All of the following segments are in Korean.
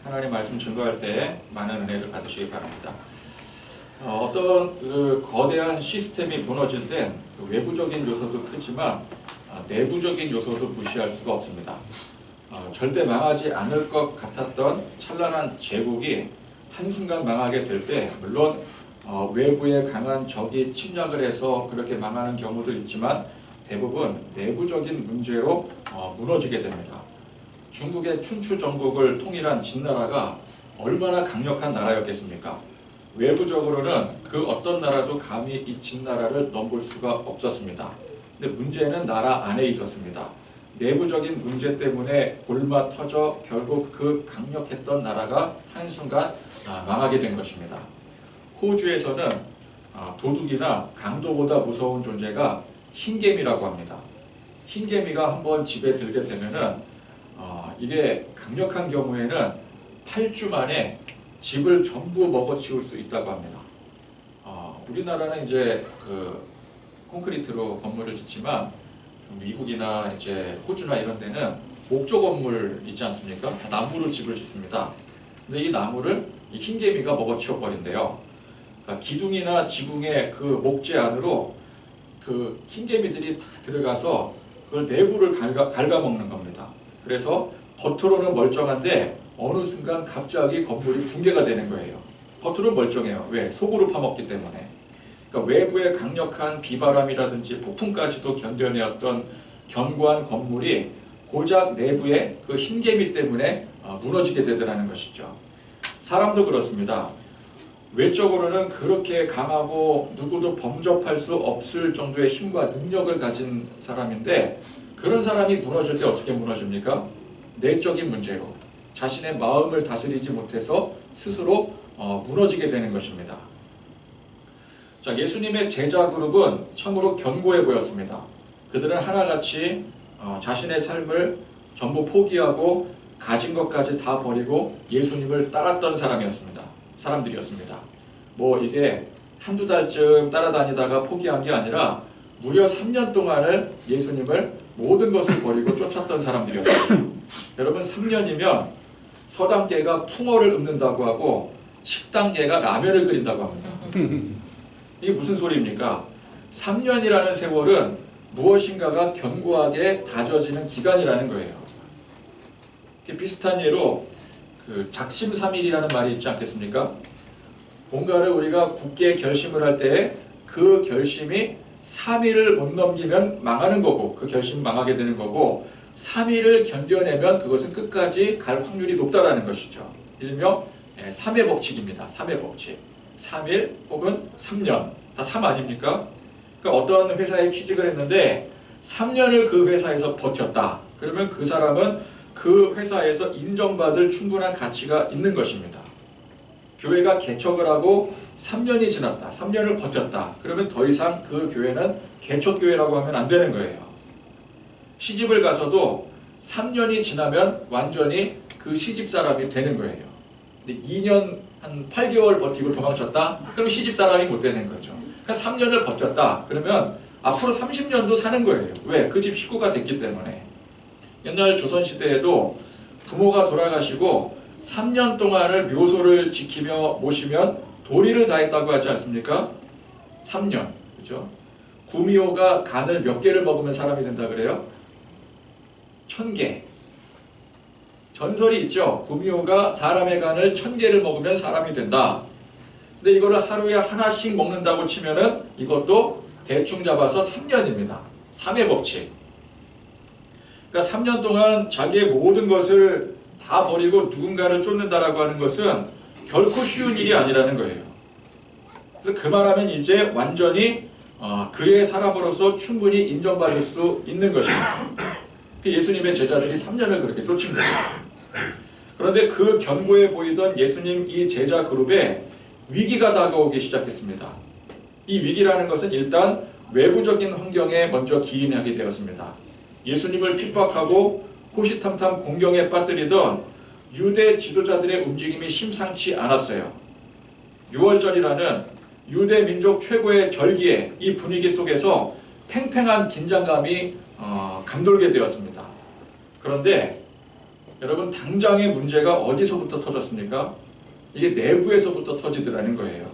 하나님 말씀 증거할 때 많은 은혜를 받으시기 바랍니다. 어떤 그 거대한 시스템이 무너질 땐 외부적인 요소도 크지만 내부적인 요소도 무시할 수가 없습니다. 절대 망하지 않을 것 같았던 찬란한 제국이 한순간 망하게 될 때 물론 외부에 강한 적이 침략을 해서 그렇게 망하는 경우도 있지만 대부분 내부적인 문제로 무너지게 됩니다. 중국의 춘추 전국을 통일한 진나라가 얼마나 강력한 나라였겠습니까? 외부적으로는 그 어떤 나라도 감히 이 진나라를 넘볼 수가 없었습니다. 근데 문제는 나라 안에 있었습니다. 내부적인 문제 때문에 골마 터져 결국 그 강력했던 나라가 한순간 망하게 된 것입니다. 호주에서는 도둑이나 강도보다 무서운 존재가 흰개미라고 합니다. 흰개미가 한번 집에 들게 되면은 이게 강력한 경우에는 8주 만에 집을 전부 먹어치울 수 있다고 합니다. 우리나라는 이제 그 콘크리트로 건물을 짓지만 미국이나 이제 호주나 이런 데는 목조 건물 있지 않습니까? 다 나무로 집을 짓습니다. 근데 이 나무를 이 흰개미가 먹어치워 버린대요. 그러니까 기둥이나 지붕의 그 목재 안으로 그 흰개미들이 다 들어가서 그걸 내부를 갉아먹는 겁니다. 그래서 겉으로는 멀쩡한데 어느 순간 갑자기 건물이 붕괴가 되는 거예요. 겉으로는 멀쩡해요. 왜? 속으로 파먹기 때문에. 그러니까 외부의 강력한 비바람이라든지 폭풍까지도 견뎌내었던 견고한 건물이 고작 내부의 그 흰개미 때문에 무너지게 되더라는 것이죠. 사람도 그렇습니다. 외적으로는 그렇게 강하고 누구도 범접할 수 없을 정도의 힘과 능력을 가진 사람인데 그런 사람이 무너질 때 어떻게 무너집니까? 내적인 문제로 자신의 마음을 다스리지 못해서 스스로 무너지게 되는 것입니다. 자, 예수님의 제자 그룹은 참으로 견고해 보였습니다. 그들은 하나같이 자신의 삶을 전부 포기하고 가진 것까지 다 버리고 예수님을 따랐던 사람들이었습니다. 뭐 이게 한두 달쯤 따라다니다가 포기한 게 아니라 무려 3년 동안을 예수님을 모든 것을 버리고 쫓았던 사람들이었습니다. 여러분 3년이면 서당계가 풍어를 읊는다고 하고 식당계가 라면을 끓인다고 합니다. 이게 무슨 소리입니까? 3년이라는 세월은 무엇인가가 견고하게 다져지는 기간이라는 거예요. 비슷한 예로 그 작심삼일이라는 말이 있지 않겠습니까? 뭔가를 우리가 굳게 결심을 할 때 그 결심이 3일을 못 넘기면 망하는 거고 그 결심이 망하게 되는 거고 3일을 견뎌내면 그것은 끝까지 갈 확률이 높다라는 것이죠. 일명 3의 법칙입니다. 3의 법칙. 3일 혹은 3년. 다 3 아닙니까? 그러니까 어떤 회사에 취직을 했는데 3년을 그 회사에서 버텼다. 그러면 그 사람은 그 회사에서 인정받을 충분한 가치가 있는 것입니다. 교회가 개척을 하고 3년이 지났다. 3년을 버텼다. 그러면 더 이상 그 교회는 개척교회라고 하면 안 되는 거예요. 시집을 가서도 3년이 지나면 완전히 그 시집사람이 되는 거예요. 근데 2년 한 8개월 버티고 도망쳤다? 그럼 시집사람이 못 되는 거죠. 그러니까 3년을 버텼다. 그러면 앞으로 30년도 사는 거예요. 왜? 그 집 식구가 됐기 때문에. 옛날 조선시대에도 부모가 돌아가시고 3년 동안을 묘소를 지키며 모시면 도리를 다했다고 하지 않습니까? 3년. 그죠? 구미호가 간을 몇 개를 먹으면 사람이 된다 그래요? 1000개. 전설이 있죠. 구미호가 사람의 간을 1000개를 먹으면 사람이 된다. 근데 이거를 하루에 하나씩 먹는다고 치면은 이것도 대충 잡아서 3년입니다. 3의 법칙. 그러니까 3년 동안 자기의 모든 것을 다 버리고 누군가를 쫓는다라고 하는 것은 결코 쉬운 일이 아니라는 거예요. 그래서 그 말하면 이제 완전히 그의 사람으로서 충분히 인정받을 수 있는 것입니다. 예수님의 제자들이 3년을 그렇게 쫓은 거예요. 그런데 그 견고해 보이던 예수님 이 제자 그룹에 위기가 다가오기 시작했습니다. 이 위기라는 것은 일단 외부적인 환경에 먼저 기인하게 되었습니다. 예수님을 핍박하고 호시탐탐 공경에 빠뜨리던 유대 지도자들의 움직임이 심상치 않았어요. 6월절이라는 유대 민족 최고의 절기에 이 분위기 속에서 팽팽한 긴장감이 감돌게 되었습니다. 그런데 여러분 당장의 문제가 어디서부터 터졌습니까? 이게 내부에서부터 터지더라는 거예요.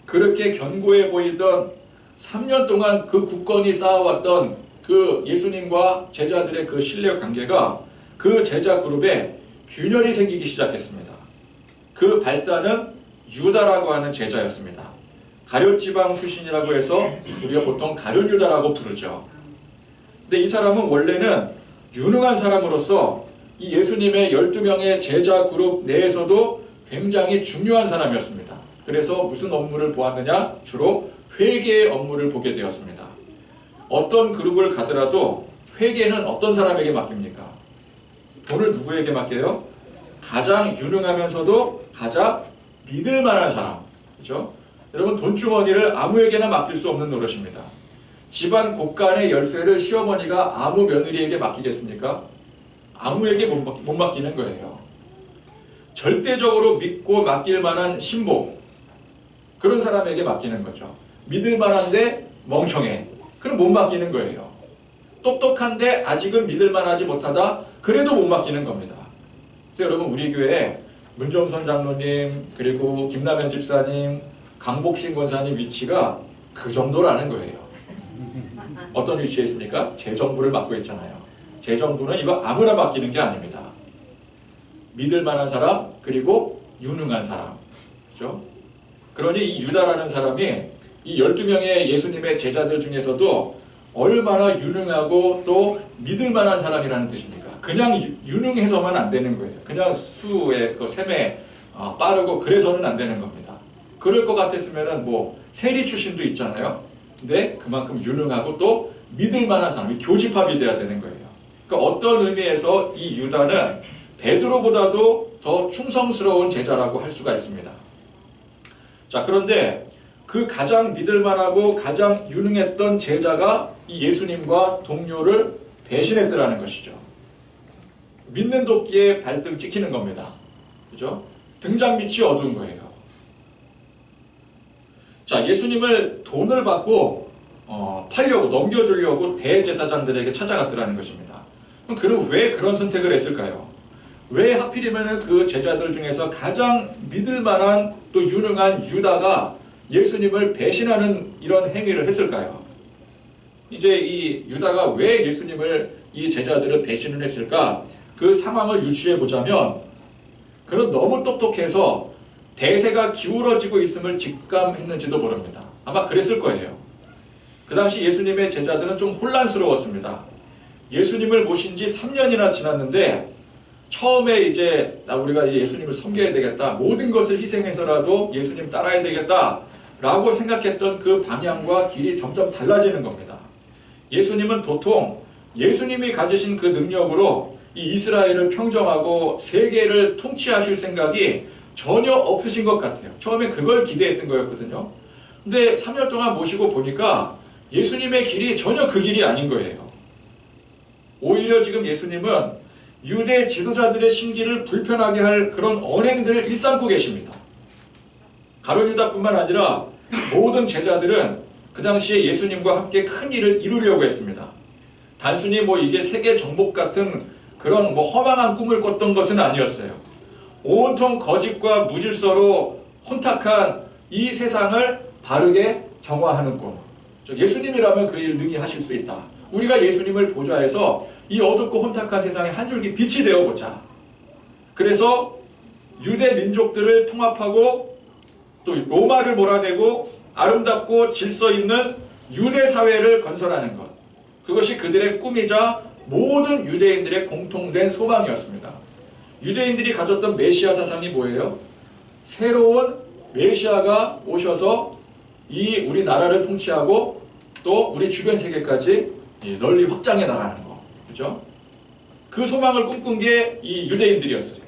그렇게 견고해 보이던 3년 동안 그 굳건히 쌓아왔던 그 예수님과 제자들의 그 신뢰 관계가 그 제자 그룹에 균열이 생기기 시작했습니다. 그 발단은 유다라고 하는 제자였습니다. 가룟 지방 출신이라고 해서 우리가 보통 가룟 유다라고 부르죠. 근데 이 사람은 원래는 유능한 사람으로서 이 예수님의 12명의 제자 그룹 내에서도 굉장히 중요한 사람이었습니다. 그래서 무슨 업무를 보았느냐? 주로 회계의 업무를 보게 되었습니다. 어떤 그룹을 가더라도 회계는 어떤 사람에게 맡깁니까? 돈을 누구에게 맡겨요? 가장 유능하면서도 가장 믿을 만한 사람. 그렇죠? 여러분 돈주머니를 아무에게나 맡길 수 없는 노릇입니다. 집안 곳간의 열쇠를 시어머니가 아무 며느리에게 맡기겠습니까? 아무에게 못 맡기는 거예요. 절대적으로 믿고 맡길 만한 신복, 그런 사람에게 맡기는 거죠. 믿을 만한데 멍청해. 그럼 못 맡기는 거예요. 똑똑한데 아직은 믿을 만하지 못하다. 그래도 못 맡기는 겁니다. 그래서 여러분 우리 교회에 문정선 장로님 그리고 김남현 집사님 강복신 권사님 위치가 그 정도라는 거예요. 어떤 위치에 있습니까? 재정부를 맡고 있잖아요. 재정부는 이거 아무나 맡기는 게 아닙니다. 믿을 만한 사람 그리고 유능한 사람. 그렇죠? 그러니 이 유다라는 사람이 이 12명의 예수님의 제자들 중에서도 얼마나 유능하고 또 믿을 만한 사람이라는 뜻입니까? 그냥 유능해서만 안 되는 거예요. 그냥 수의 그 셈에 빠르고 그래서는 안 되는 겁니다. 그럴 것 같았으면은 뭐 세리 출신도 있잖아요. 근데 그만큼 유능하고 또 믿을 만한 사람이 교집합이 돼야 되는 거예요. 그러니까 어떤 의미에서 이 유다는 베드로보다도 더 충성스러운 제자라고 할 수가 있습니다. 자, 그런데 그 가장 믿을 만하고 가장 유능했던 제자가 이 예수님과 동료를 배신했더라는 것이죠. 믿는 도끼에 발등 찍히는 겁니다. 그죠? 등잔 밑이 어두운 거예요. 자, 예수님을 돈을 받고 팔려고 넘겨주려고 대제사장들에게 찾아갔더라는 것입니다. 그럼 그는 왜 그런 선택을 했을까요? 왜 하필이면 그 제자들 중에서 가장 믿을 만한 또 유능한 유다가 예수님을 배신하는 이런 행위를 했을까요? 이제 이 유다가 왜 예수님을 이 제자들을 배신을 했을까? 그 상황을 유추해 보자면 그는 너무 똑똑해서 대세가 기울어지고 있음을 직감했는지도 모릅니다. 아마 그랬을 거예요. 그 당시 예수님의 제자들은 좀 혼란스러웠습니다. 예수님을 모신 지 3년이나 지났는데 처음에 이제 우리가 예수님을 섬겨야 되겠다. 모든 것을 희생해서라도 예수님 따라야 되겠다. 라고 생각했던 그 방향과 길이 점점 달라지는 겁니다. 예수님은 도통 예수님이 가지신 그 능력으로 이 이스라엘을 평정하고 세계를 통치하실 생각이 전혀 없으신 것 같아요. 처음에 그걸 기대했던 거였거든요. 근데 3년 동안 모시고 보니까 예수님의 길이 전혀 그 길이 아닌 거예요. 오히려 지금 예수님은 유대 지도자들의 심기를 불편하게 할 그런 언행들을 일삼고 계십니다. 가룟 유다뿐만 아니라 모든 제자들은 그 당시에 예수님과 함께 큰 일을 이루려고 했습니다. 단순히 뭐 이게 세계 정복 같은 그런 뭐 허망한 꿈을 꿨던 것은 아니었어요. 온통 거짓과 무질서로 혼탁한 이 세상을 바르게 정화하는 꿈. 예수님이라면 그 일 능히 하실 수 있다. 우리가 예수님을 보좌해서 이 어둡고 혼탁한 세상에 한 줄기 빛이 되어보자. 그래서 유대 민족들을 통합하고 또 로마를 몰아내고 아름답고 질서 있는 유대 사회를 건설하는 것. 그것이 그들의 꿈이자 모든 유대인들의 공통된 소망이었습니다. 유대인들이 가졌던 메시아 사상이 뭐예요? 새로운 메시아가 오셔서 이 우리나라를 통치하고 또 우리 주변 세계까지 널리 확장해 나가는 거. 그죠? 그 소망을 꿈꾼 게 이 유대인들이었어요.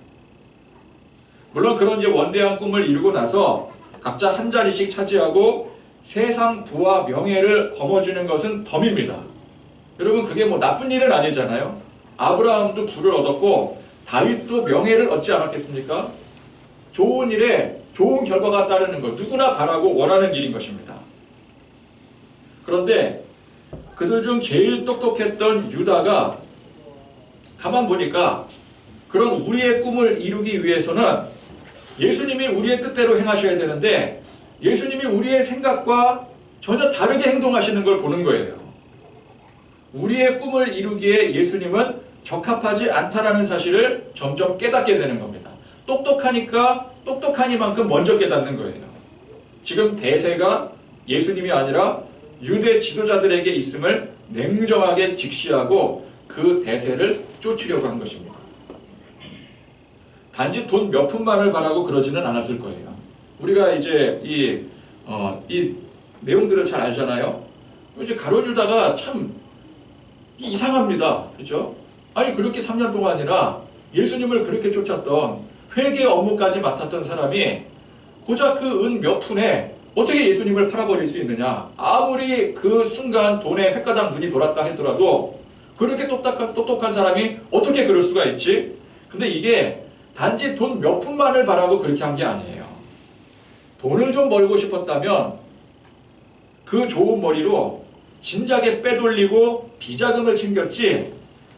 물론 그런 이제 원대한 꿈을 이루고 나서 각자 한 자리씩 차지하고 세상 부와 명예를 거머쥐는 것은 덤입니다. 여러분 그게 뭐 나쁜 일은 아니잖아요. 아브라함도 부를 얻었고 다윗도 명예를 얻지 않았겠습니까? 좋은 일에 좋은 결과가 따르는 것, 누구나 바라고 원하는 일인 것입니다. 그런데 그들 중 제일 똑똑했던 유다가 가만 보니까 그런 우리의 꿈을 이루기 위해서는 예수님이 우리의 뜻대로 행하셔야 되는데 예수님이 우리의 생각과 전혀 다르게 행동하시는 걸 보는 거예요. 우리의 꿈을 이루기에 예수님은 적합하지 않다라는 사실을 점점 깨닫게 되는 겁니다. 똑똑하니까 똑똑하니만큼 먼저 깨닫는 거예요. 지금 대세가 예수님이 아니라 유대 지도자들에게 있음을 냉정하게 직시하고 그 대세를 쫓으려고 한 것입니다. 단지 돈 몇 푼만을 바라고 그러지는 않았을 거예요. 우리가 이제 이 내용들을 잘 알잖아요. 이제 가룟 유다가 참 이상합니다. 그렇죠? 아니 그렇게 3년 동안이나 예수님을 그렇게 쫓았던 회개 업무까지 맡았던 사람이 고작 그 은 몇 푼에 어떻게 예수님을 팔아버릴 수 있느냐. 아무리 그 순간 돈에 횟가닥 눈이 돌았다 하더라도 그렇게 똑똑한 사람이 어떻게 그럴 수가 있지? 근데 이게 단지 돈 몇 푼만을 바라고 그렇게 한 게 아니에요. 돈을 좀 벌고 싶었다면 그 좋은 머리로 진작에 빼돌리고 비자금을 챙겼지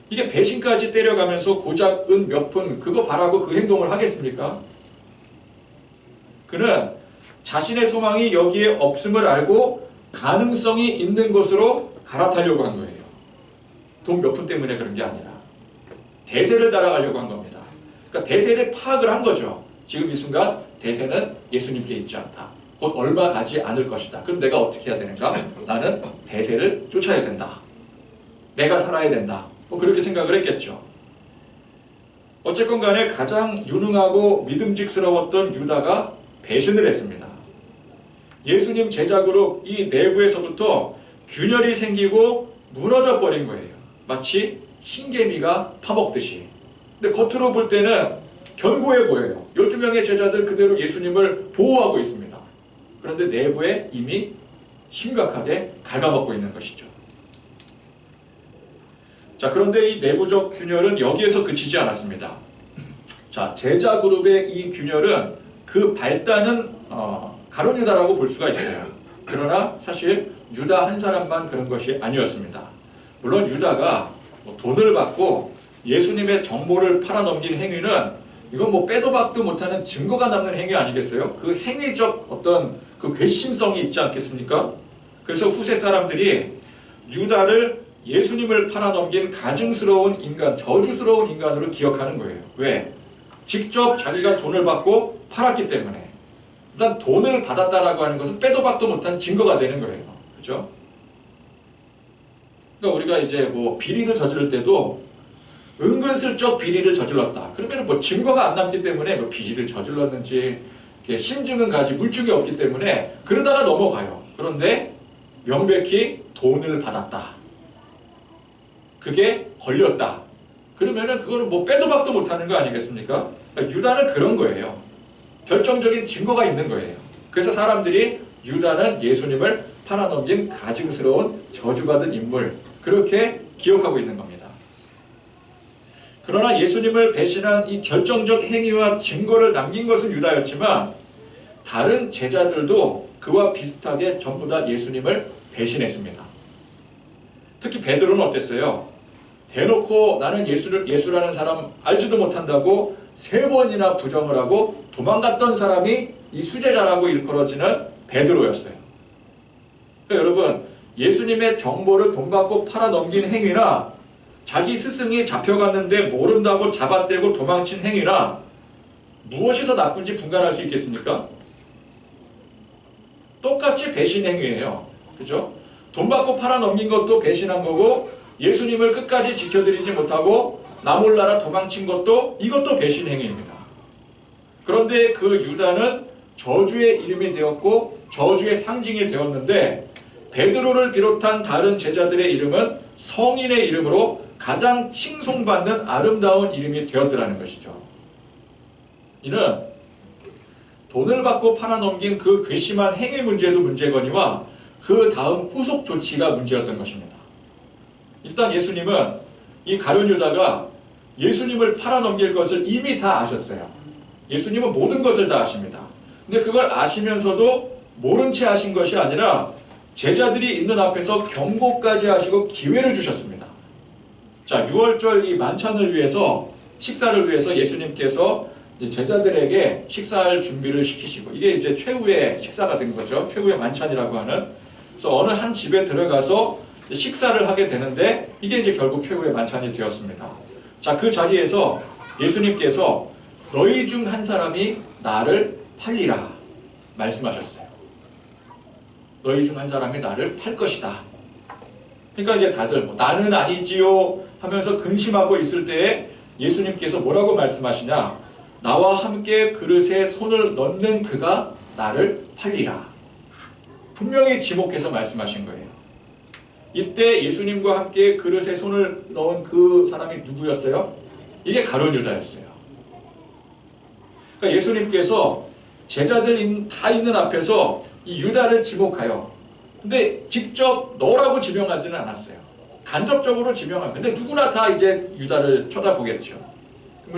이게 배신까지 때려가면서 고작 은 몇 푼 그거 바라고 그 행동을 하겠습니까? 그는 자신의 소망이 여기에 없음을 알고 가능성이 있는 것으로 갈아타려고 한 거예요. 돈 몇 푼 때문에 그런 게 아니라 대세를 따라가려고 한 겁니다. 그러니까 대세를 파악을 한 거죠. 지금 이 순간 대세는 예수님께 있지 않다. 곧 얼마 가지 않을 것이다. 그럼 내가 어떻게 해야 되는가? 나는 대세를 쫓아야 된다. 내가 살아야 된다. 뭐 그렇게 생각을 했겠죠. 어쨌건 간에 가장 유능하고 믿음직스러웠던 유다가 배신을 했습니다. 예수님 제자 그룹 이 내부에서부터 균열이 생기고 무너져 버린 거예요. 마치 흰개미가 파먹듯이. 근데 겉으로 볼 때는 견고해 보여요. 12명의 제자들 그대로 예수님을 보호하고 있습니다. 그런데 내부에 이미 심각하게 갉아먹고 있는 것이죠. 자, 그런데 이 내부적 균열은 여기에서 그치지 않았습니다. 자, 제자 그룹의 이 균열은 그 발단은 가룟 유다라고 볼 수가 있어요. 그러나 사실 유다 한 사람만 그런 것이 아니었습니다. 물론 유다가 돈을 받고 예수님의 정보를 팔아넘긴 행위는 이건 뭐 빼도 박도 못하는 증거가 남는 행위 아니겠어요? 그 행위적 어떤 그 괘씸성이 있지 않겠습니까? 그래서 후세 사람들이 유다를 예수님을 팔아넘긴 가증스러운 인간, 저주스러운 인간으로 기억하는 거예요. 왜? 직접 자기가 돈을 받고 팔았기 때문에. 일단 돈을 받았다라고 하는 것은 빼도 박도 못한 증거가 되는 거예요. 그렇죠? 그러니까 우리가 이제 뭐 비리를 저지를 때도 은근슬쩍 비리를 저질렀다. 그러면 뭐 증거가 안 남기 때문에 뭐 비리를 저질렀는지 심증은 가지 물증이 없기 때문에 그러다가 넘어가요. 그런데 명백히 돈을 받았다. 그게 걸렸다. 그러면은 그거는 뭐 빼도 박도 못하는 거 아니겠습니까? 그러니까 유다는 그런 거예요. 결정적인 증거가 있는 거예요. 그래서 사람들이 유다는 예수님을 팔아넘긴 가증스러운 저주받은 인물 그렇게 기억하고 있는 겁니다. 그러나 예수님을 배신한 이 결정적 행위와 증거를 남긴 것은 유다였지만 다른 제자들도 그와 비슷하게 전부 다 예수님을 배신했습니다. 특히 베드로는 어땠어요? 대놓고 나는 예수라는 사람 알지도 못한다고 3번이나 부정을 하고 도망갔던 사람이 이 수제자라고 일컬어지는 베드로였어요. 그러니까 여러분 예수님의 정보를 돈 받고 팔아넘긴 행위나 자기 스승이 잡혀갔는데 모른다고 잡아떼고 도망친 행위나 무엇이 더 나쁜지 분간할 수 있겠습니까? 똑같이 배신 행위예요. 그죠? 돈 받고 팔아넘긴 것도 배신한 거고 예수님을 끝까지 지켜드리지 못하고 나 몰라라 도망친 것도 이것도 배신 행위입니다. 그런데 그 유다는 저주의 이름이 되었고 저주의 상징이 되었는데 베드로를 비롯한 다른 제자들의 이름은 성인의 이름으로 가장 칭송받는 아름다운 이름이 되었더라는 것이죠. 이는 돈을 받고 팔아넘긴 그 괘씸한 행위 문제도 문제거니와 그 다음 후속 조치가 문제였던 것입니다. 일단 예수님은 이 가룟 유다가 예수님을 팔아넘길 것을 이미 다 아셨어요. 예수님은 모든 것을 다 아십니다. 근데 그걸 아시면서도 모른 채 하신 것이 아니라 제자들이 있는 앞에서 경고까지 하시고 기회를 주셨습니다. 자, 6월절 이 만찬을 위해서 식사를 위해서 예수님께서 이제 제자들에게 식사할 준비를 시키시고, 이게 이제 최후의 식사가 된 거죠. 최후의 만찬이라고 하는. 그래서 어느 한 집에 들어가서 식사를 하게 되는데, 이게 이제 결국 최후의 만찬이 되었습니다. 자, 그 자리에서 예수님께서 너희 중 한 사람이 나를 팔리라 말씀하셨어요. 너희 중 한 사람이 나를 팔 것이다. 그러니까 이제 다들 뭐 나는 아니지요 하면서 근심하고 있을 때에 예수님께서 뭐라고 말씀하시냐? 나와 함께 그릇에 손을 넣는 그가 나를 팔리라. 분명히 지목해서 말씀하신 거예요. 이때 예수님과 함께 그릇에 손을 넣은 그 사람이 누구였어요? 이게 가룟 유다였어요. 그러니까 예수님께서 제자들 다 있는 앞에서 이 유다를 지목하여, 근데 직접 너라고 지명하지는 않았어요. 간접적으로 지명한. 근데 누구나 다 이제 유다를 쳐다보겠죠.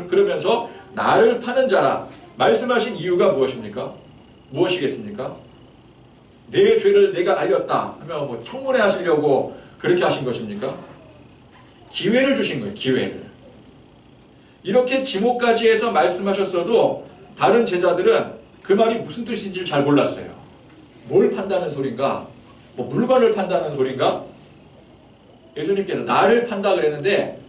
그러면서 나를 파는 자라 말씀하신 이유가 무엇입니까? 무엇이겠습니까? 내 죄를 내가 알렸다 하면 뭐 청문회 하시려고 그렇게 하신 것입니까? 기회를 주신 거예요. 기회를. 이렇게 지목까지 해서 말씀하셨어도 다른 제자들은 그 말이 무슨 뜻인지를 잘 몰랐어요. 뭘 판다는 소린가? 뭐 물건을 판다는 소린가? 예수님께서 나를 판다 그랬는데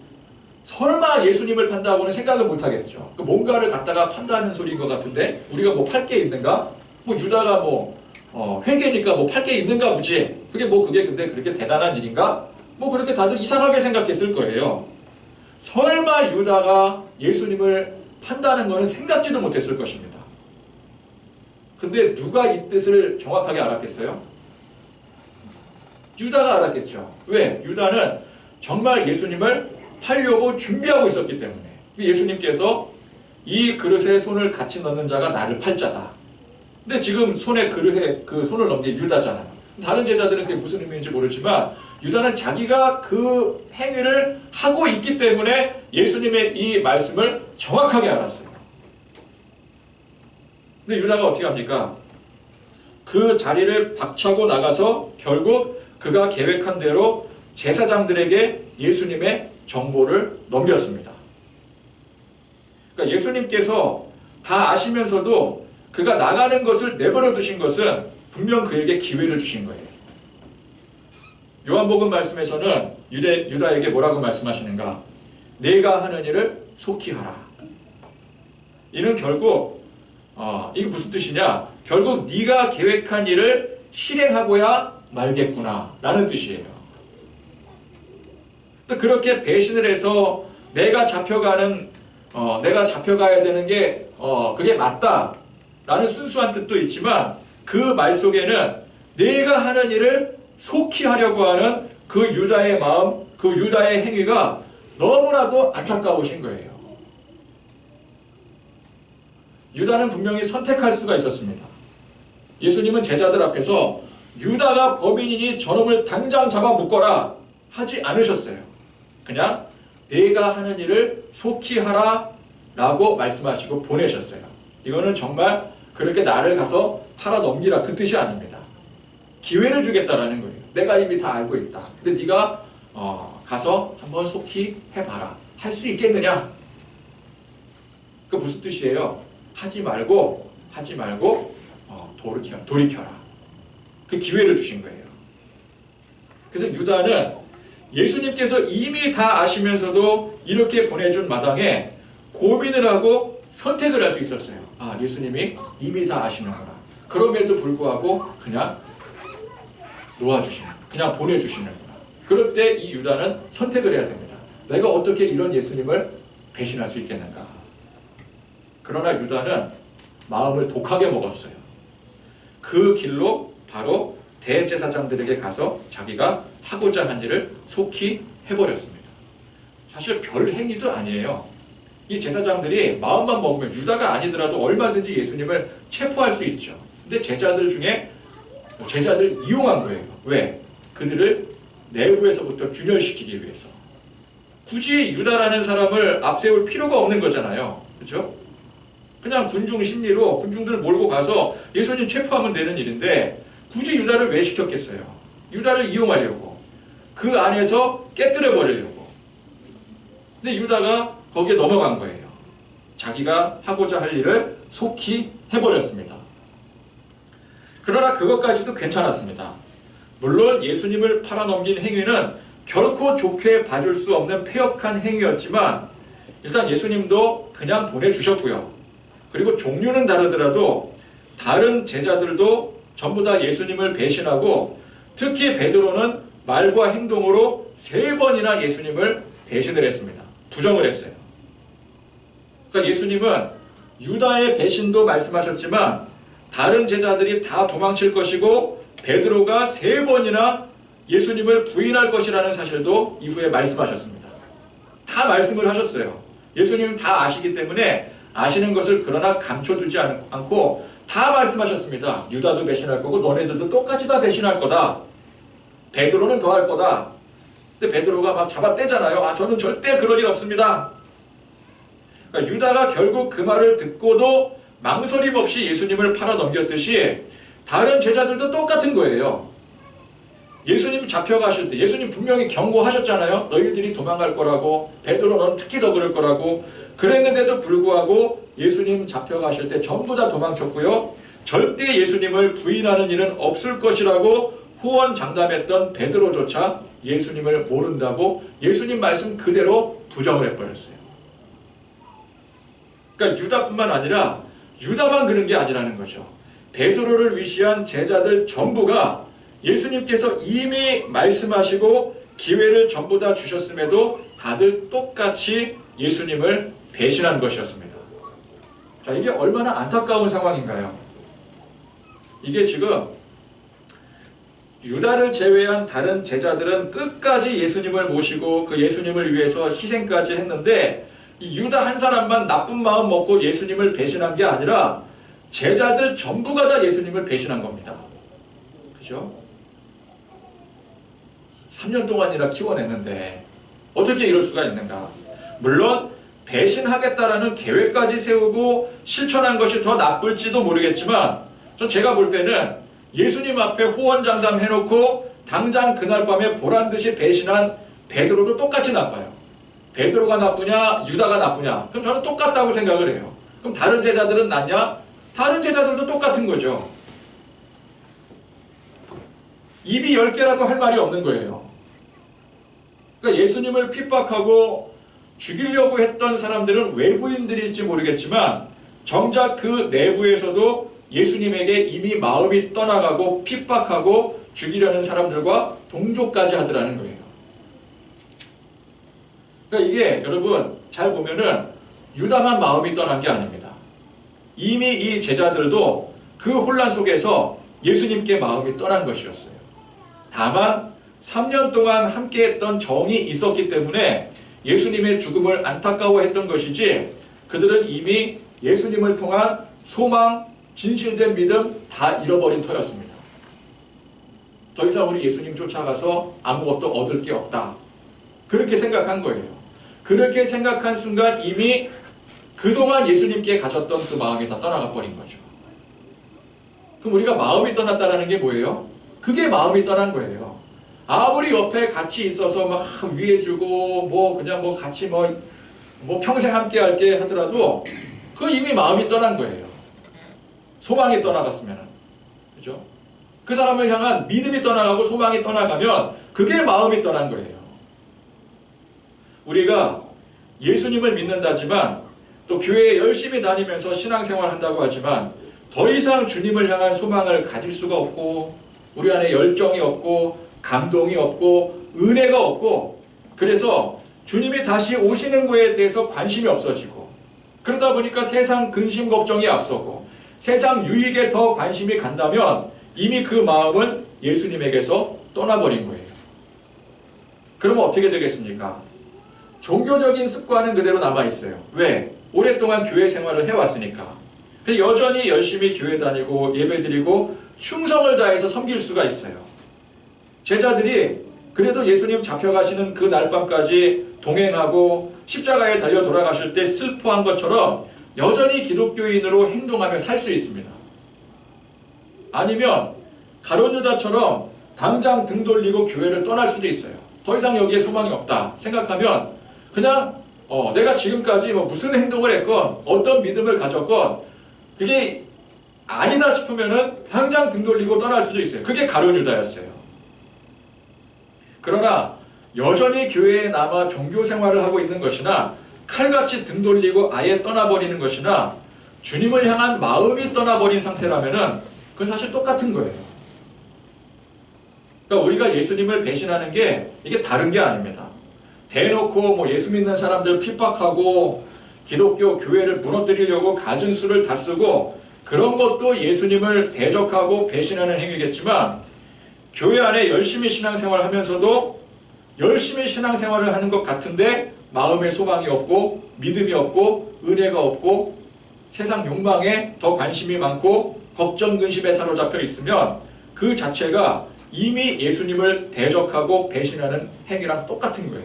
설마 예수님을 판다고는 생각을 못하겠죠. 뭔가를 갖다가 판다는 소리인 것 같은데 우리가 뭐 팔 게 있는가? 뭐 유다가 뭐 회개니까 뭐 팔 게 있는가 보지. 그게 근데 그렇게 대단한 일인가? 뭐 그렇게 다들 이상하게 생각했을 거예요. 설마 유다가 예수님을 판다는 것은 생각지도 못했을 것입니다. 근데 누가 이 뜻을 정확하게 알았겠어요? 유다가 알았겠죠. 왜? 유다는 정말 예수님을 팔려고 준비하고 있었기 때문에. 예수님께서 이 그릇에 손을 같이 넣는 자가 나를 팔 자다. 근데 지금 그릇에 그 손을 넣는 게 유다잖아요. 다른 제자들은 그게 무슨 의미인지 모르지만 유다는 자기가 그 행위를 하고 있기 때문에 예수님의 이 말씀을 정확하게 알았어요. 근데 유다가 어떻게 합니까? 그 자리를 박차고 나가서 결국 그가 계획한 대로 제사장들에게 예수님의 정보를 넘겼습니다. 그러니까 예수님께서 다 아시면서도 그가 나가는 것을 내버려 두신 것은 분명 그에게 기회를 주신 거예요. 요한복음 말씀에서는 유다에게 뭐라고 말씀하시는가? 내가 하는 일을 속히 하라. 이는 결국 이게 무슨 뜻이냐? 결국 네가 계획한 일을 실행하고야 말겠구나 라는 뜻이에요. 또 그렇게 배신을 해서 내가 잡혀가야 되는 게 그게 맞다 라는 순수한 뜻도 있지만 그 말 속에는 내가 하는 일을 속히 하려고 하는 그 유다의 마음, 그 유다의 행위가 너무나도 안타까우신 거예요. 유다는 분명히 선택할 수가 있었습니다. 예수님은 제자들 앞에서 유다가 범인이니 저놈을 당장 잡아 묶어라 하지 않으셨어요. 그냥 내가 하는 일을 속히 하라 라고 말씀하시고 보내셨어요. 이거는 정말 그렇게 나를 가서 팔아 넘기라 그 뜻이 아닙니다. 기회를 주겠다라는 거예요. 내가 이미 다 알고 있다. 근데 네가 가서 한번 속히 해봐라. 할 수 있겠느냐? 그 무슨 뜻이에요? 하지 말고 돌이켜라. 그 기회를 주신 거예요. 그래서 유다는 예수님께서 이미 다 아시면서도 이렇게 보내준 마당에 고민을 하고 선택을 할 수 있었어요. 예수님이 이미 다 아시는구나. 그럼에도 불구하고 그냥 놓아주시는, 그냥 보내주시는구나. 그럴 때 이 유다는 선택을 해야 됩니다. 내가 어떻게 이런 예수님을 배신할 수 있겠는가. 그러나 유다는 마음을 독하게 먹었어요. 그 길로 바로 대제사장들에게 가서 자기가 하고자 한 일을 속히 해버렸습니다. 사실 별 행위도 아니에요. 이 제사장들이 마음만 먹으면 유다가 아니더라도 얼마든지 예수님을 체포할 수 있죠. 근데 제자들 이용한 거예요. 왜? 그들을 내부에서부터 균열시키기 위해서. 굳이 유다라는 사람을 앞세울 필요가 없는 거잖아요. 그렇죠? 그냥 군중 심리로 군중들을 몰고 가서 예수님 체포하면 되는 일인데 굳이 유다를 왜 시켰겠어요? 유다를 이용하려고. 그 안에서 깨뜨려 버리려고. 근데 유다가 거기에 넘어간 거예요. 자기가 하고자 할 일을 속히 해버렸습니다. 그러나 그것까지도 괜찮았습니다. 물론 예수님을 팔아넘긴 행위는 결코 좋게 봐줄 수 없는 패역한 행위였지만 일단 예수님도 그냥 보내주셨고요. 그리고 종류는 다르더라도 다른 제자들도 전부 다 예수님을 배신하고 특히 베드로는 말과 행동으로 3번이나 예수님을 배신을 했습니다. 부정을 했어요. 그러니까 예수님은 유다의 배신도 말씀하셨지만 다른 제자들이 다 도망칠 것이고 베드로가 3번이나 예수님을 부인할 것이라는 사실도 이후에 말씀하셨습니다. 다 말씀을 하셨어요. 예수님은 다 아시기 때문에 아시는 것을 그러나 감춰두지 않고 다 말씀하셨습니다. 유다도 배신할 거고 너네들도 똑같이 다 배신할 거다. 베드로는 더 할 거다. 근데 베드로가 막 잡아떼잖아요. 저는 절대 그럴 일 없습니다. 그러니까 유다가 결국 그 말을 듣고도 망설임 없이 예수님을 팔아넘겼듯이 다른 제자들도 똑같은 거예요. 예수님 잡혀가실 때 예수님 분명히 경고하셨잖아요. 너희들이 도망갈 거라고, 베드로 넌 특히 더 그럴 거라고. 그랬는데도 불구하고 예수님 잡혀가실 때 전부 다 도망쳤고요. 절대 예수님을 부인하는 일은 없을 것이라고 호언장담했던 베드로조차 예수님을 모른다고 예수님 말씀 그대로 부정을 해버렸어요. 그러니까 유다뿐만 아니라 유다만 그런 게 아니라는 거죠. 베드로를 위시한 제자들 전부가 예수님께서 이미 말씀하시고 기회를 전부 다 주셨음에도 다들 똑같이 예수님을 배신한 것이었습니다. 자, 이게 얼마나 안타까운 상황인가요? 이게 지금 유다를 제외한 다른 제자들은 끝까지 예수님을 모시고 그 예수님을 위해서 희생까지 했는데 이 유다 한 사람만 나쁜 마음 먹고 예수님을 배신한 게 아니라 제자들 전부가 다 예수님을 배신한 겁니다. 그죠? 3년 동안이나 키워냈는데 어떻게 이럴 수가 있는가? 물론 배신하겠다라는 계획까지 세우고 실천한 것이 더 나쁠지도 모르겠지만 제가 볼 때는 예수님 앞에 호언장담 해놓고 당장 그날 밤에 보란듯이 배신한 베드로도 똑같이 나빠요. 베드로가 나쁘냐 유다가 나쁘냐? 그럼 저는 똑같다고 생각을 해요. 그럼 다른 제자들은 낫냐? 다른 제자들도 똑같은 거죠. 입이 10개라도 할 말이 없는 거예요. 그러니까 예수님을 핍박하고 죽이려고 했던 사람들은 외부인들일지 모르겠지만 정작 그 내부에서도 예수님에게 이미 마음이 떠나가고 핍박하고 죽이려는 사람들과 동조까지 하더라는 거예요. 그러니까 이게 여러분 잘 보면은 유다만 마음이 떠난 게 아닙니다. 이미 이 제자들도 그 혼란 속에서 예수님께 마음이 떠난 것이었어요. 다만 3년 동안 함께했던 정이 있었기 때문에 예수님의 죽음을 안타까워했던 것이지 그들은 이미 예수님을 통한 소망, 진실된 믿음 다 잃어버린 터였습니다. 더 이상 우리 예수님 쫓아가서 아무것도 얻을 게 없다. 그렇게 생각한 거예요. 그렇게 생각한 순간 이미 그동안 예수님께 가졌던 그 마음이 다 떠나가 버린 거죠. 그럼 우리가 마음이 떠났다는 게 뭐예요? 그게 마음이 떠난 거예요. 아무리 옆에 같이 있어서 막 위해주고 그냥 같이 평생 함께 할게 하더라도 그 이미 마음이 떠난 거예요. 소망이 떠나갔으면. 그죠? 그 사람을 향한 믿음이 떠나가고 소망이 떠나가면 그게 마음이 떠난 거예요. 우리가 예수님을 믿는다지만 또 교회에 열심히 다니면서 신앙생활 한다고 하지만 더 이상 주님을 향한 소망을 가질 수가 없고 우리 안에 열정이 없고 감동이 없고 은혜가 없고 그래서 주님이 다시 오시는 거에 대해서 관심이 없어지고 그러다 보니까 세상 근심 걱정이 앞서고 세상 유익에 더 관심이 간다면 이미 그 마음은 예수님에게서 떠나버린 거예요. 그러면 어떻게 되겠습니까? 종교적인 습관은 그대로 남아있어요. 왜? 오랫동안 교회 생활을 해왔으니까. 여전히 열심히 교회 다니고 예배드리고 충성을 다해서 섬길 수가 있어요. 제자들이 그래도 예수님 잡혀가시는 그 날밤까지 동행하고 십자가에 달려 돌아가실 때 슬퍼한 것처럼 여전히 기독교인으로 행동하며 살 수 있습니다. 아니면 가룟 유다처럼 당장 등 돌리고 교회를 떠날 수도 있어요. 더 이상 여기에 소망이 없다 생각하면 그냥 내가 지금까지 뭐 무슨 행동을 했건 어떤 믿음을 가졌건 그게 아니다 싶으면은 당장 등 돌리고 떠날 수도 있어요. 그게 가룟 유다였어요. 그러나 여전히 교회에 남아 종교 생활을 하고 있는 것이나 칼같이 등 돌리고 아예 떠나버리는 것이나 주님을 향한 마음이 떠나버린 상태라면은 그건 사실 똑같은 거예요. 그러니까 우리가 예수님을 배신하는 게 이게 다른 게 아닙니다. 대놓고 뭐 예수 믿는 사람들 핍박하고 기독교 교회를 무너뜨리려고 갖은 수를 다 쓰고 그런 것도 예수님을 대적하고 배신하는 행위겠지만 교회 안에 열심히 신앙생활을 하면서도 열심히 신앙생활을 하는 것 같은데 마음에 소망이 없고 믿음이 없고 은혜가 없고 세상 욕망에 더 관심이 많고 걱정 근심에 사로잡혀 있으면 그 자체가 이미 예수님을 대적하고 배신하는 행위랑 똑같은 거예요.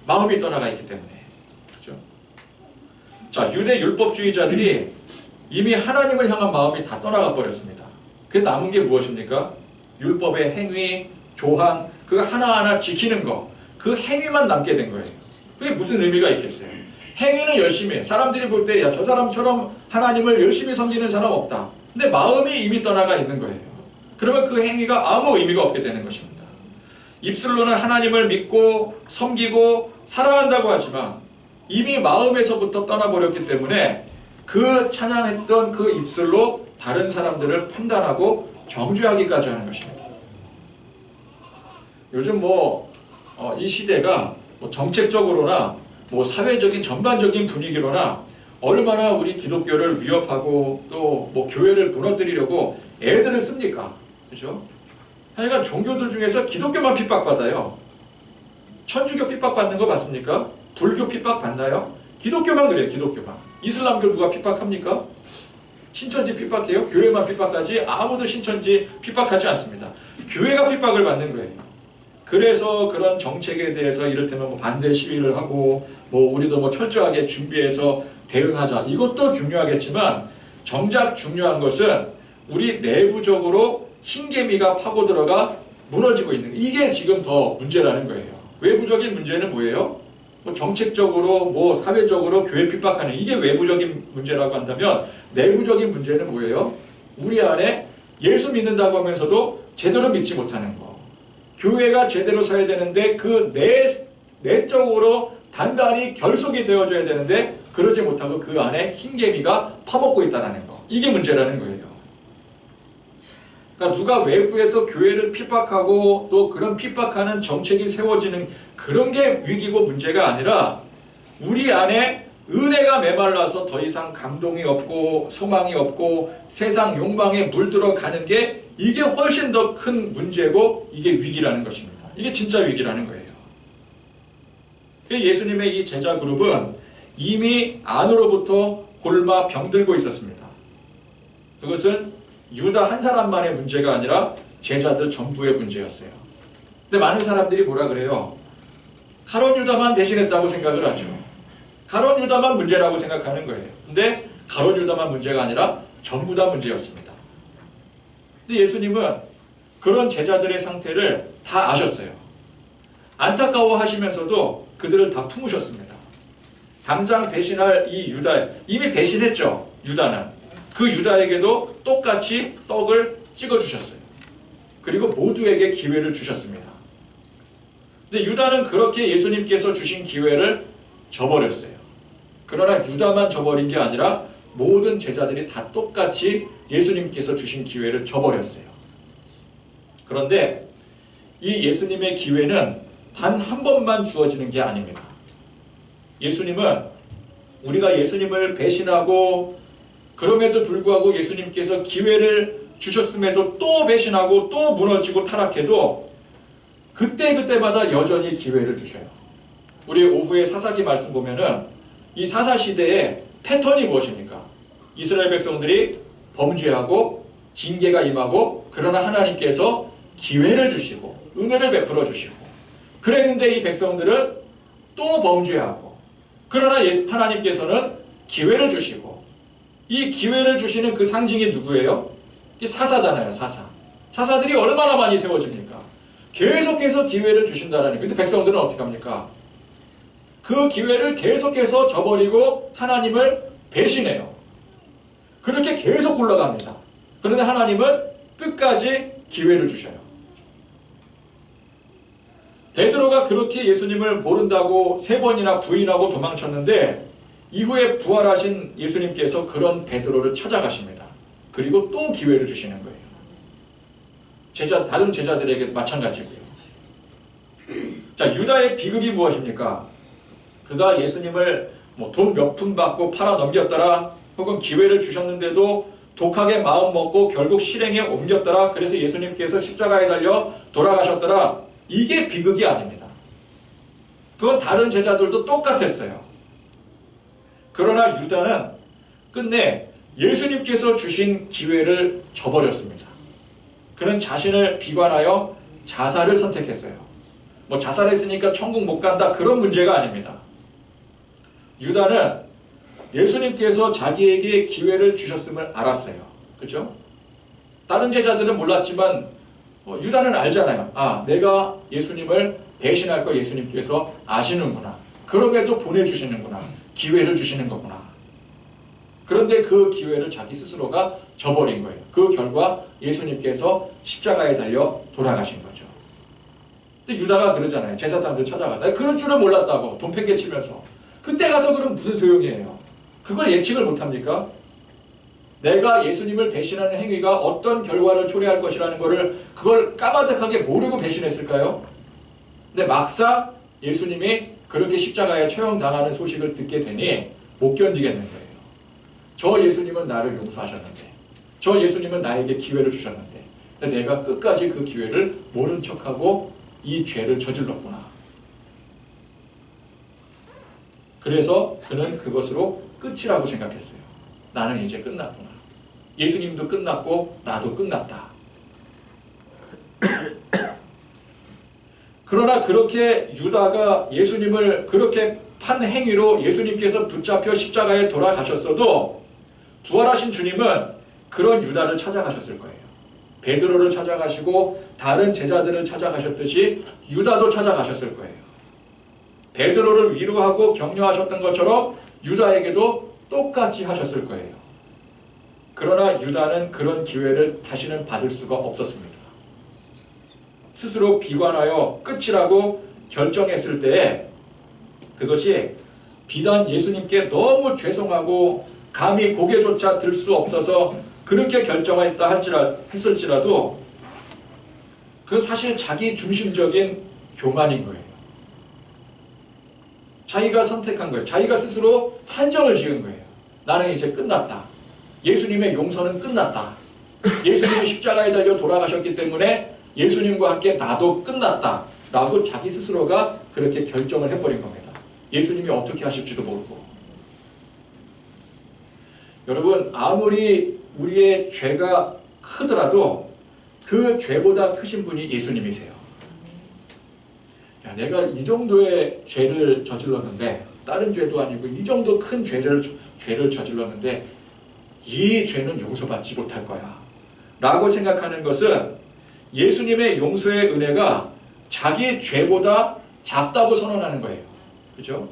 마음이 떠나가 있기 때문에. 그렇죠? 자, 유대 율법주의자들이 이미 하나님을 향한 마음이 다 떠나가 버렸습니다. 그 남은 게 무엇입니까? 율법의 행위, 조항, 그거 하나하나 지키는 거, 그 행위만 남게 된 거예요. 그게 무슨 의미가 있겠어요? 행위는 열심히 해. 사람들이 볼 때 야, 저 사람처럼 하나님을 열심히 섬기는 사람 없다. 근데 마음이 이미 떠나가 있는 거예요. 그러면 그 행위가 아무 의미가 없게 되는 것입니다. 입술로는 하나님을 믿고 섬기고 사랑한다고 하지만 이미 마음에서부터 떠나버렸기 때문에 그 찬양했던 그 입술로 다른 사람들을 판단하고 정죄하기까지 하는 것입니다. 요즘 이 시대가 정책적으로나 사회적인 전반적인 분위기로나 얼마나 우리 기독교를 위협하고 또 교회를 무너뜨리려고 애들을 씁니까? 그죠? 하여간 종교들 중에서 기독교만 핍박받아요. 천주교 핍박받는 거 봤습니까? 불교 핍박받나요? 기독교만 그래요. 기독교만. 이슬람교 누가 핍박합니까? 신천지 핍박해요? 교회만 핍박하지 아무도 신천지 핍박하지 않습니다. 교회가 핍박을 받는 거예요. 그래서 그런 정책에 대해서 이를테면 반대 시위를 하고 우리도 철저하게 준비해서 대응하자. 이것도 중요하겠지만 정작 중요한 것은 우리 내부적으로 흰개미가 파고 들어가 무너지고 있는 이게 지금 더 문제라는 거예요. 외부적인 문제는 뭐예요? 정책적으로 사회적으로 교회 핍박하는 이게 외부적인 문제라고 한다면 내부적인 문제는 뭐예요? 우리 안에 예수 믿는다고 하면서도 제대로 믿지 못하는 거. 교회가 제대로 서야 되는데 그 내적으로 단단히 결속이 되어줘야 되는데 그러지 못하고 그 안에 흰개미가 파먹고 있다는 거. 이게 문제라는 거예요. 그러니까 누가 외부에서 교회를 핍박하고 또 그런 핍박하는 정책이 세워지는 그런 게 위기고 문제가 아니라 우리 안에 은혜가 메말라서 더 이상 감동이 없고 소망이 없고 세상 욕망에 물들어가는 게 이게 훨씬 더 큰 문제고 이게 위기라는 것입니다. 이게 진짜 위기라는 거예요. 예수님의 이 제자 그룹은 이미 안으로부터 골마 병들고 있었습니다. 그것은 유다 한 사람만의 문제가 아니라 제자들 전부의 문제였어요. 근데 많은 사람들이 뭐라 그래요? 가룟 유다만 대신했다고 생각을 하죠. 가룟 유다만 문제라고 생각하는 거예요. 근데 가룟 유다만 문제가 아니라 전부 다 문제였습니다. 근데 예수님은 그런 제자들의 상태를 다 아셨어요. 안타까워하시면서도 그들을 다 품으셨습니다. 당장 배신할 이 유다, 이미 배신했죠. 유다는. 그 유다에게도 똑같이 떡을 찍어주셨어요. 그리고 모두에게 기회를 주셨습니다. 근데 유다는 그렇게 예수님께서 주신 기회를 저버렸어요. 그러나 유다만 저버린 게 아니라 모든 제자들이 다 똑같이 예수님께서 주신 기회를 저버렸어요. 그런데 이 예수님의 기회는 단 한 번만 주어지는 게 아닙니다. 예수님은 우리가 예수님을 배신하고 그럼에도 불구하고 예수님께서 기회를 주셨음에도 또 배신하고 또 무너지고 타락해도 그때그때마다 여전히 기회를 주셔요. 우리 오후에 사사기 말씀 보면은 이 사사시대의 패턴이 무엇입니까? 이스라엘 백성들이 범죄하고 징계가 임하고 그러나 하나님께서 기회를 주시고 은혜를 베풀어 주시고 그랬는데 이 백성들은 또 범죄하고 그러나 하나님께서는 기회를 주시고 이 기회를 주시는 그 상징이 누구예요? 이 사사잖아요. 사사들이 얼마나 많이 세워집니까? 계속해서 기회를 주신다라는 거예요. 근데 백성들은 어떻게 합니까? 그 기회를 계속해서 저버리고 하나님을 배신해요. 그렇게 계속 굴러갑니다. 그런데 하나님은 끝까지 기회를 주셔요. 베드로가 그렇게 예수님을 모른다고 3번이나 부인하고 도망쳤는데 이후에 부활하신 예수님께서 그런 베드로를 찾아가십니다. 그리고 또 기회를 주시는 거예요. 다른 제자들에게 마찬가지고요. 자, 유다의 비극이 무엇입니까? 그가 예수님을 돈 몇 푼 받고 팔아 넘겼더라, 혹은 기회를 주셨는데도 독하게 마음 먹고 결국 실행에 옮겼더라, 그래서 예수님께서 십자가에 달려 돌아가셨더라. 이게 비극이 아닙니다. 그건 다른 제자들도 똑같았어요. 그러나 유다는 끝내 예수님께서 주신 기회를 저버렸습니다. 그는 자신을 비관하여 자살을 선택했어요. 자살했으니까 천국 못 간다, 그런 문제가 아닙니다. 유다는 예수님께서 자기에게 기회를 주셨음을 알았어요. 그렇죠? 다른 제자들은 몰랐지만 유다는 알잖아요. 아, 내가 예수님을 배신할 거 예수님께서 아시는구나. 그럼에도 보내주시는구나. 기회를 주시는 거구나. 그런데 그 기회를 자기 스스로가 저버린 거예요. 그 결과 예수님께서 십자가에 달려 돌아가신 거죠. 근데 유다가 그러잖아요. 제사장들 찾아가다 그럴 줄은 몰랐다고 돈 팽개치면서. 그때 가서 그럼 무슨 소용이에요? 그걸 예측을 못합니까? 내가 예수님을 배신하는 행위가 어떤 결과를 초래할 것이라는 것을 그걸 까마득하게 모르고 배신했을까요? 근데 막상 예수님이 그렇게 십자가에 처형당하는 소식을 듣게 되니 못 견디겠는 거예요. 저 예수님은 나를 용서하셨는데, 저 예수님은 나에게 기회를 주셨는데 내가 끝까지 그 기회를 모른 척하고 이 죄를 저질렀구나. 그래서 그는 그것으로 끝이라고 생각했어요. 나는 이제 끝났구나. 예수님도 끝났고 나도 끝났다. 그러나 그렇게 유다가 예수님을 그렇게 판 행위로 예수님께서 붙잡혀 십자가에 돌아가셨어도 부활하신 주님은 그런 유다를 찾아가셨을 거예요. 베드로를 찾아가시고 다른 제자들을 찾아가셨듯이 유다도 찾아가셨을 거예요. 베드로를 위로하고 격려하셨던 것처럼 유다에게도 똑같이 하셨을 거예요. 그러나 유다는 그런 기회를 다시는 받을 수가 없었습니다. 스스로 비관하여 끝이라고 결정했을 때에 그것이 비단 예수님께 너무 죄송하고 감히 고개조차 들 수 없어서 그렇게 결정했다 했을지라도 그 사실 자기 중심적인 교만인 거예요. 자기가 선택한 거예요. 자기가 스스로 한정을 지은 거예요. 나는 이제 끝났다. 예수님의 용서는 끝났다. 예수님이 십자가에 달려 돌아가셨기 때문에 예수님과 함께 나도 끝났다. 라고 자기 스스로가 그렇게 결정을 해버린 겁니다. 예수님이 어떻게 하실지도 모르고. 여러분, 아무리 우리의 죄가 크더라도 그 죄보다 크신 분이 예수님이세요. 야, 내가 이 정도의 죄를 저질렀는데, 다른 죄도 아니고 이 정도 큰 죄를 저질렀는데 이 죄는 용서받지 못할 거야 라고 생각하는 것은 예수님의 용서의 은혜가 자기 죄보다 작다고 선언하는 거예요. 그죠?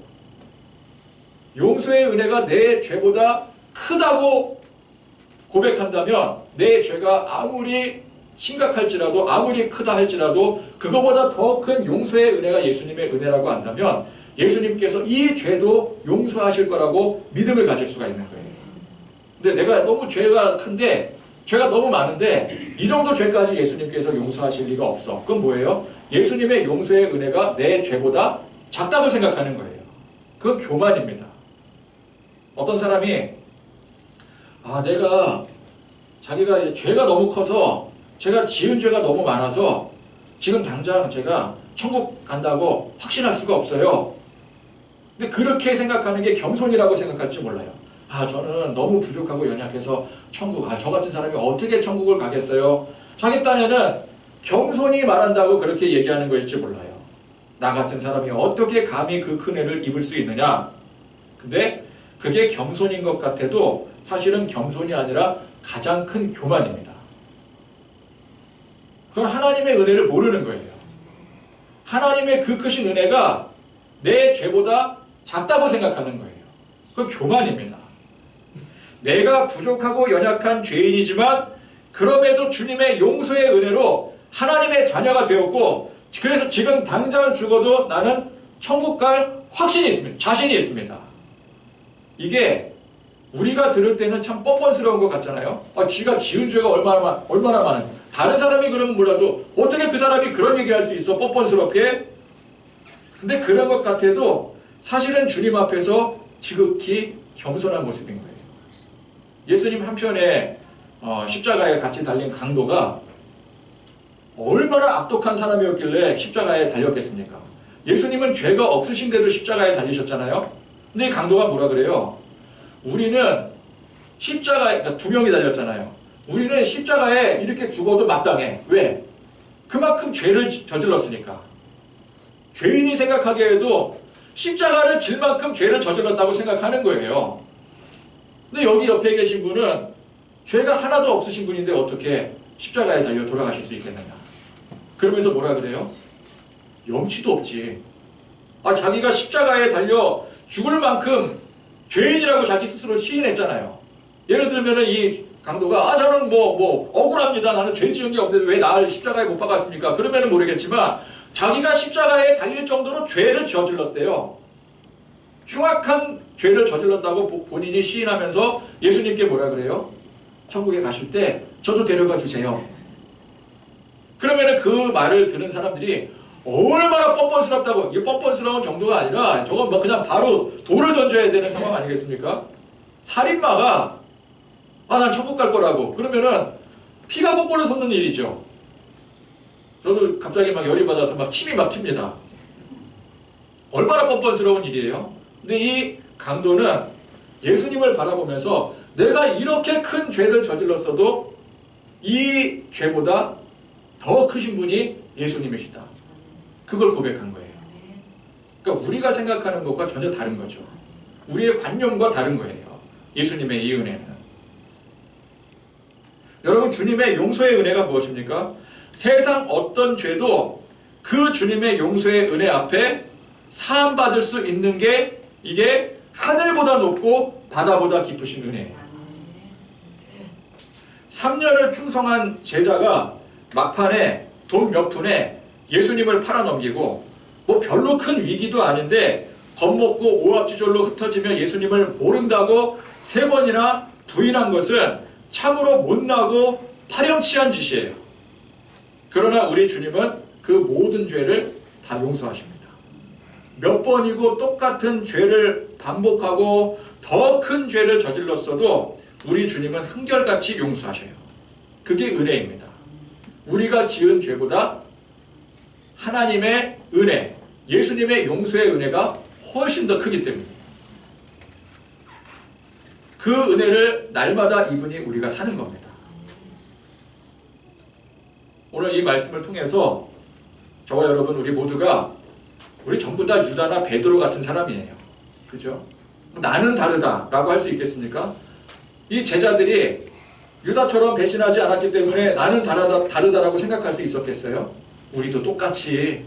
용서의 은혜가 내 죄보다 크다고 고백한다면 내 죄가 아무리 심각할지라도 아무리 크다 할지라도 그거보다 더 큰 용서의 은혜가 예수님의 은혜라고 한다면 예수님께서 이 죄도 용서하실 거라고 믿음을 가질 수가 있는 거예요. 근데 내가 너무 죄가 큰데 죄가 너무 많은데 이 정도 죄까지 예수님께서 용서하실 리가 없어. 그건 뭐예요? 예수님의 용서의 은혜가 내 죄보다 작다고 생각하는 거예요. 그건 교만입니다. 어떤 사람이 자기가 죄가 너무 커서 제가 지은 죄가 너무 많아서 지금 당장 제가 천국 간다고 확신할 수가 없어요. 근데 그렇게 생각하는 게 겸손이라고 생각할지 몰라요. 저는 너무 부족하고 연약해서 저 같은 사람이 어떻게 천국을 가겠어요? 자기 딴에는 겸손히 말한다고 그렇게 얘기하는 거일지 몰라요. 나 같은 사람이 어떻게 감히 그 큰 애를 입을 수 있느냐? 근데 그게 겸손인 것 같아도 사실은 겸손이 아니라 가장 큰 교만입니다. 그건 하나님의 은혜를 모르는 거예요. 하나님의 그 크신 은혜가 내 죄보다 작다고 생각하는 거예요. 그건 교만입니다. 내가 부족하고 연약한 죄인이지만 그럼에도 주님의 용서의 은혜로 하나님의 자녀가 되었고, 그래서 지금 당장 죽어도 나는 천국 갈 확신이 있습니다. 자신이 있습니다. 이게 우리가 들을 때는 참 뻔뻔스러운 것 같잖아요. 지가 지은 죄가 얼마나 많은지. 다른 사람이 그러면 몰라도 어떻게 그 사람이 그런 얘기할 수 있어, 뻔뻔스럽게. 근데 그런 것 같아도 사실은 주님 앞에서 지극히 겸손한 모습인 거예요. 예수님 한편에 십자가에 같이 달린 강도가 얼마나 악독한 사람이었길래 십자가에 달렸겠습니까? 예수님은 죄가 없으신데도 십자가에 달리셨잖아요. 근데 이 강도가 뭐라 그래요? 우리는 십자가에, 그러니까 두 명이 달렸잖아요. 우리는 십자가에 이렇게 죽어도 마땅해. 왜? 그만큼 죄를 저질렀으니까. 죄인이 생각하기에도 십자가를 질 만큼 죄를 저질렀다고 생각하는 거예요. 근데 여기 옆에 계신 분은 죄가 하나도 없으신 분인데 어떻게 십자가에 달려 돌아가실 수 있겠느냐. 그러면서 뭐라 그래요? 염치도 없지. 자기가 십자가에 달려 죽을 만큼 죄인이라고 자기 스스로 시인했잖아요. 예를 들면은 이 강도가 저는 억울합니다. 나는 죄 지은 게 없는데 왜 나를 십자가에 못 박았습니까? 그러면은 모르겠지만 자기가 십자가에 달릴 정도로 죄를 저질렀대요. 흉악한 죄를 저질렀다고 본인이 시인하면서 예수님께 뭐라 그래요? 천국에 가실 때 저도 데려가 주세요. 그러면은 그 말을 들은 사람들이 얼마나 뻔뻔스럽다고. 이게 뻔뻔스러운 정도가 아니라 저건 그냥 바로 돌을 던져야 되는 상황 아니겠습니까? 살인마가 난 천국 갈 거라고 그러면은 피가 거꾸로 솟는 일이죠. 저도 갑자기 막 열이 받아서 막 침이 막 튑니다. 얼마나 뻔뻔스러운 일이에요. 근데 이 강도는 예수님을 바라보면서 내가 이렇게 큰 죄를 저질렀어도 이 죄보다 더 크신 분이 예수님이시다. 그걸 고백한 거예요. 그러니까 우리가 생각하는 것과 전혀 다른 거죠. 우리의 관념과 다른 거예요. 예수님의 이 은혜는. 여러분, 주님의 용서의 은혜가 무엇입니까? 세상 어떤 죄도 그 주님의 용서의 은혜 앞에 사함받을 수 있는 게 이게 하늘보다 높고 바다보다 깊으신 은혜예요. 3년을 충성한 제자가 막판에 돈 몇 푼에 예수님을 팔아넘기고 별로 큰 위기도 아닌데 겁먹고 오합지졸로 흩어지며 예수님을 모른다고 3번이나 부인한 것은 참으로 못나고 파렴치한 짓이에요. 그러나 우리 주님은 그 모든 죄를 다 용서하십니다. 몇 번이고 똑같은 죄를 반복하고 더 큰 죄를 저질렀어도 우리 주님은 한결같이 용서하셔요. 그게 은혜입니다. 우리가 지은 죄보다 하나님의 은혜, 예수님의 용서의 은혜가 훨씬 더 크기 때문에 그 은혜를 날마다 이분이 우리가 사는 겁니다. 오늘 이 말씀을 통해서 저와 여러분 우리 모두가 우리 전부 다 유다나 베드로 같은 사람이에요. 그죠? 나는 다르다라고 할 수 있겠습니까? 이 제자들이 유다처럼 배신하지 않았기 때문에 나는 다르다라고 생각할 수 있었겠어요? 우리도 똑같이.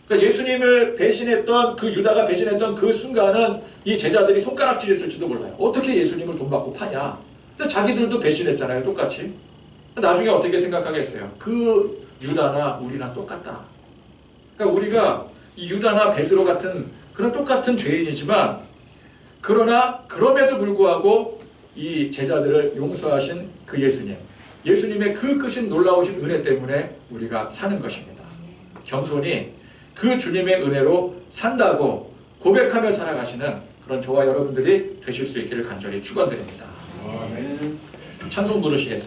그러니까 예수님을 배신했던 그 유다가 배신했던 그 순간은 이 제자들이 손가락질했을지도 몰라요. 어떻게 예수님을 돈 받고 파냐? 근데 자기들도 배신했잖아요. 똑같이. 나중에 어떻게 생각하겠어요? 그 유다나 우리나 똑같다. 그러니까 우리가 이 유다나 베드로 같은 그런 똑같은 죄인이지만 그러나 그럼에도 불구하고 이 제자들을 용서하신 그 예수님의 그 크신 놀라우신 은혜 때문에 우리가 사는 것입니다. 겸손히 그 주님의 은혜로 산다고 고백하며 살아가시는 그런 저와 여러분들이 되실 수 있기를 간절히 축원드립니다. 찬송 부르시겠습니다.